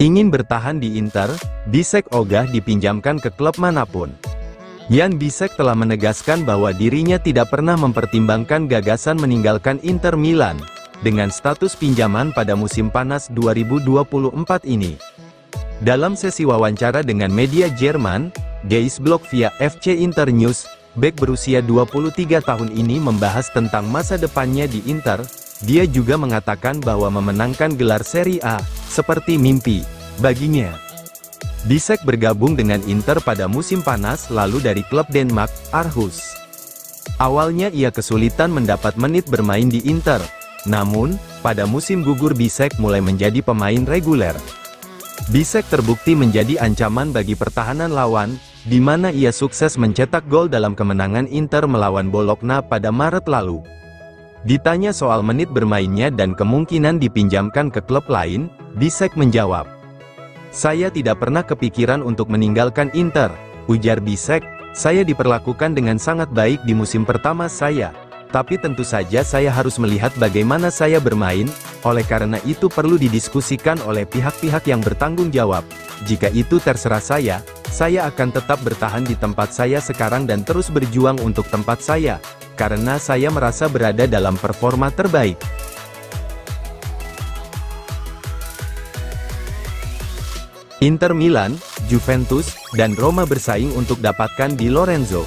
Ingin bertahan di Inter, Bisek ogah dipinjamkan ke klub manapun. Jan Bisek telah menegaskan bahwa dirinya tidak pernah mempertimbangkan gagasan meninggalkan Inter Milan, dengan status pinjaman pada musim panas 2024 ini. Dalam sesi wawancara dengan media Jerman, Geiss Block via FC Inter News, bek berusia 23 tahun ini membahas tentang masa depannya di Inter. Dia juga mengatakan bahwa memenangkan gelar Serie A, seperti mimpi baginya. Bisek bergabung dengan Inter pada musim panas lalu dari klub Denmark, Aarhus. Awalnya ia kesulitan mendapat menit bermain di Inter, namun, pada musim gugur Bisek mulai menjadi pemain reguler. Bisek terbukti menjadi ancaman bagi pertahanan lawan, di mana ia sukses mencetak gol dalam kemenangan Inter melawan Bologna pada Maret lalu. Ditanya soal menit bermainnya dan kemungkinan dipinjamkan ke klub lain, Bisek menjawab, "Saya tidak pernah kepikiran untuk meninggalkan Inter," ujar Bisek. "Saya diperlakukan dengan sangat baik di musim pertama saya. Tapi tentu saja saya harus melihat bagaimana saya bermain, oleh karena itu perlu didiskusikan oleh pihak-pihak yang bertanggung jawab. Jika itu terserah saya akan tetap bertahan di tempat saya sekarang dan terus berjuang untuk tempat saya, karena saya merasa berada dalam performa terbaik." Inter Milan, Juventus, dan Roma bersaing untuk dapatkan Di Lorenzo.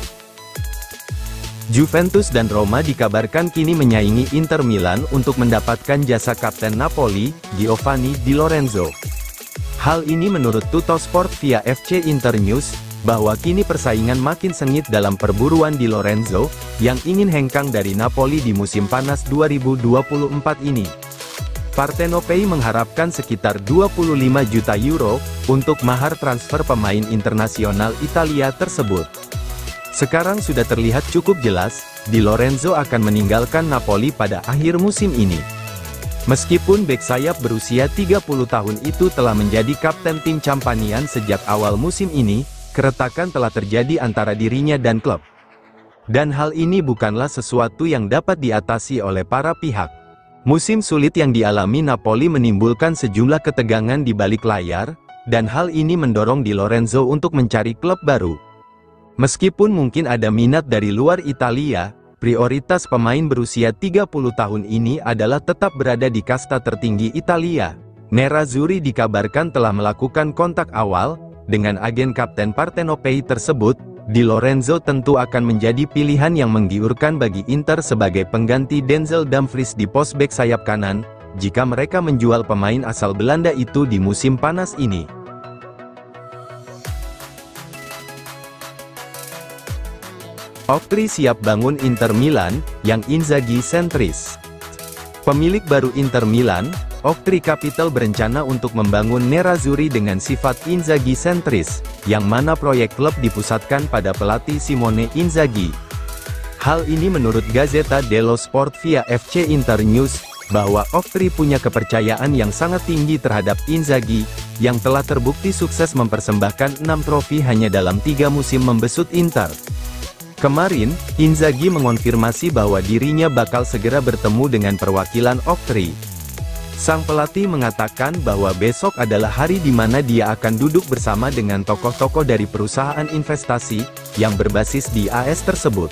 Juventus dan Roma dikabarkan kini menyaingi Inter Milan untuk mendapatkan jasa kapten Napoli, Giovanni Di Lorenzo. Hal ini menurut Tuttosport via FC Inter News, bahwa kini persaingan makin sengit dalam perburuan Di Lorenzo, yang ingin hengkang dari Napoli di musim panas 2024 ini. Partenopei mengharapkan sekitar 25 juta euro, untuk mahar transfer pemain internasional Italia tersebut. Sekarang sudah terlihat cukup jelas, Di Lorenzo akan meninggalkan Napoli pada akhir musim ini. Meskipun bek sayap berusia 30 tahun itu telah menjadi kapten tim Campanian sejak awal musim ini, keretakan telah terjadi antara dirinya dan klub. Dan hal ini bukanlah sesuatu yang dapat diatasi oleh para pihak. Musim sulit yang dialami Napoli menimbulkan sejumlah ketegangan di balik layar, dan hal ini mendorong Di Lorenzo untuk mencari klub baru. Meskipun mungkin ada minat dari luar Italia, prioritas pemain berusia 30 tahun ini adalah tetap berada di kasta tertinggi Italia. Nerazzurri dikabarkan telah melakukan kontak awal dengan agen kapten Partenopei tersebut. Di Lorenzo tentu akan menjadi pilihan yang menggiurkan bagi Inter sebagai pengganti Denzel Dumfries di pos bek sayap kanan, jika mereka menjual pemain asal Belanda itu di musim panas ini. Oktri siap bangun Inter Milan, yang Inzaghi sentris. Pemilik baru Inter Milan, Oktri Capital berencana untuk membangun Nerazzurri dengan sifat Inzaghi sentris, yang mana proyek klub dipusatkan pada pelatih Simone Inzaghi. Hal ini menurut Gazzetta dello Sport via FC Inter News, bahwa Oktri punya kepercayaan yang sangat tinggi terhadap Inzaghi, yang telah terbukti sukses mempersembahkan 6 trofi hanya dalam 3 musim membesut Inter. Kemarin, Inzaghi mengonfirmasi bahwa dirinya bakal segera bertemu dengan perwakilan Oktri. Sang pelatih mengatakan bahwa besok adalah hari di mana dia akan duduk bersama dengan tokoh-tokoh dari perusahaan investasi, yang berbasis di AS tersebut.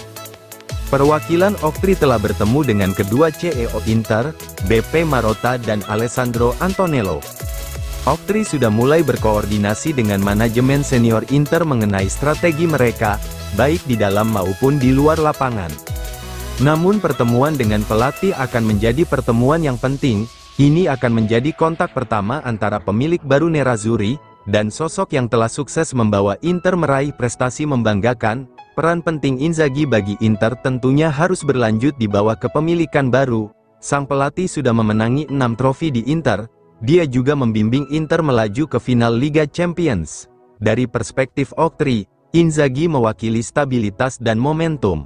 Perwakilan Oktri telah bertemu dengan kedua CEO Inter, Beppe Marotta dan Alessandro Antonello. Oktri sudah mulai berkoordinasi dengan manajemen senior Inter mengenai strategi mereka, baik di dalam maupun di luar lapangan. Namun pertemuan dengan pelatih akan menjadi pertemuan yang penting. Ini akan menjadi kontak pertama antara pemilik baru Nerazzurri, dan sosok yang telah sukses membawa Inter meraih prestasi membanggakan. Peran penting Inzaghi bagi Inter tentunya harus berlanjut di bawah kepemilikan baru. Sang pelatih sudah memenangi 6 trofi di Inter, dia juga membimbing Inter melaju ke final Liga Champions. Dari perspektif Oktri, Inzaghi mewakili stabilitas dan momentum.